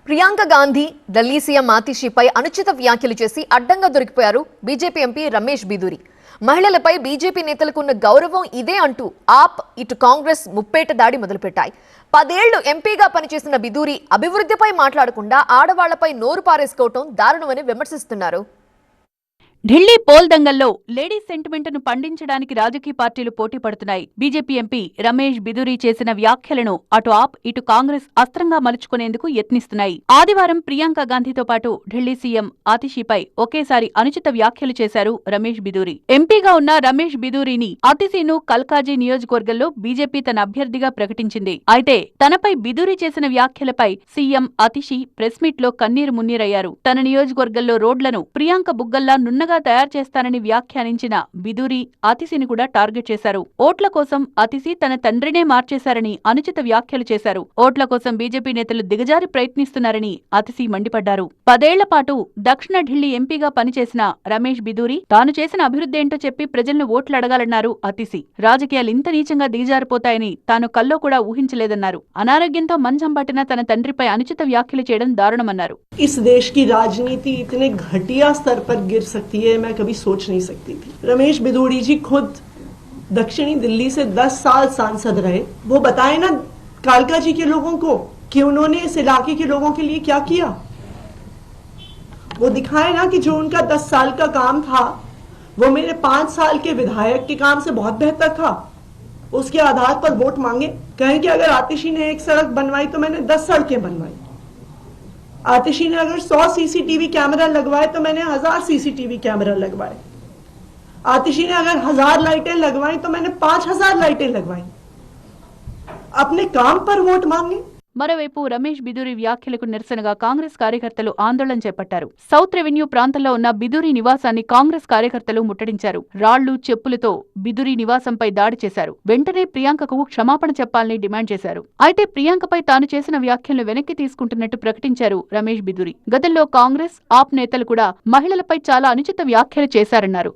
Priyanka Gandhi Delhi CM ఆతిషీపై అనుచిత వ్యాఖ్యలు చేసి అడ్డంగా దొరికిపోయారు బీజేపీ ఎంపీ రమేష్ బిదూరి. మహిళలపై బీజేపీ నేతలకు ఉన్న గౌరవం ఇదే అంటూ ఆప్ ఇటు కాంగ్రెస్ ముప్పేట దాడి మొదలుపెట్టాయి. 10 ఏళ్లు ఎంపీగా పనిచేసిన బిదూరి అభివృద్ధిపై మాట్లాడకుండా ఆడవాళ్లపై నోరు పారేసుకోవటం దారుణమని విమర్శిస్తున్నారు. ఢిల్లీ పోల్ దంగల్లో లేడీస్ సెంటిమెంట్ను పండించడానికి రాజకీయ పార్టీలు పోటీ పడుతున్నాయి. బీజేపీ ఎంపీ రమేష్ బిదూరి చేసిన వ్యాఖ్యలను అటు ఆప్ ఇటు కాంగ్రెస్ అస్త్రంగా మలుచుకునేందుకు యత్నిస్తున్నాయి. ఆదివారం ప్రియాంక గాంధీతో పాటు ఢిల్లీ సీఎం ఆతిషీపై ఒకేసారి అనుచిత వ్యాఖ్యలు చేశారు రమేష్ బిదూరి. ఎంపీగా ఉన్న రమేష్ బిదూరిని ఆతిషీను కల్కాజీ నియోజకవర్గంలో బీజేపీ తన అభ్యర్థిగా ప్రకటించింది. అయితే తనపై బిదూరి చేసిన వ్యాఖ్యలపై సీఎం ఆతిషీ ప్రెస్ మీట్ లో కన్నీరు మున్నీరయ్యారు. తన నియోజకవర్గంలో రోడ్లను ప్రియాంక బుగ్గల్లా నున్నగా తయారు చేస్తానని వ్యాఖ్యానించిన బిదూరి ఆతిషీని కూడా టార్గెట్ చేశారు. ఓట్ల కోసం ఆతిషీ తన తండ్రినే మార్చేశారని అనుచిత వ్యాఖ్యలు చేశారు. ఓట్ల కోసం బీజేపీ నేతలు దిగజారి ప్రయత్నిస్తున్నారని ఆతిషీ మండిపడ్డారు. 10 ఏళ్ల పాటు దక్షిణ ఢిల్లీ ఎంపీగా పనిచేసిన రమేష్ బిదూరి తాను చేసిన అభివృద్ధి ఏంటో చెప్పి ప్రజలను ఓట్లు అడగాలన్నారు ఆతిషీ. రాజకీయాలు ఇంత నీచంగా దిగజారిపోతాయని తాను కల్లో కూడా ఊహించలేదన్నారు. అనారోగ్యంతో మంచం పట్టిన తన తండ్రిపై అనుచిత వ్యాఖ్యలు చేయడం దారుణమన్నారు. इस देश की राजनीति इतने घटिया स्तर पर गिर सकती है मैं कभी सोच नहीं सकती थी। रमेश बिदूरी जी खुद दक्षिणी दिल्ली से 10 साल सांसद रहे। वो बताए ना कालका जी के लोगों को कि उन्होंने इस इलाके के लोगों के लिए क्या किया। वो दिखाए ना कि जो उनका 10 साल का काम था वो मेरे 5 साल के विधायक के काम से बहुत बेहतर था। उसके आधार पर वोट मांगे। कहें कि अगर आतिशी ने 1 सड़क बनवाई तो मैंने 10 सड़कें बनवाई। आतिशी ने अगर 100 सीसीटीवी कैमरा लगवाए तो मैंने 1000 सीसीटीवी कैमरा लगवाए। आतिशी ने अगर 1000 लाइटें लगवाई तो मैंने 5000 लाइटें लगवाई। अपने काम पर वोट मांगे। మరోవైపు రమేష్ బిదూరి వ్యాఖ్యలకు నిరసనగా కాంగ్రెస్ కార్యకర్తలు ఆందోళన చేపట్టారు. సౌత్ రెవెన్యూ ప్రాంతంలో ఉన్న బిదూరి నివాసాన్ని కాంగ్రెస్ కార్యకర్తలు ముట్టడించారు. రాళ్లు, చెప్పులతో బిదూరి నివాసంపై దాడి చేశారు. వెంటనే ప్రియాంకకు క్షమాపణ చెప్పాలని డిమాండ్ చేశారు. అయితే ప్రియాంకపై తాను చేసిన వ్యాఖ్యలను వెనక్కి తీసుకుంటున్నట్టు ప్రకటించారు రమేష్ బిదూరి. గతంలో కాంగ్రెస్, ఆప్ నేతలు కూడా మహిళలపై చాలా అనుచిత వ్యాఖ్యలు చేశారన్నారు.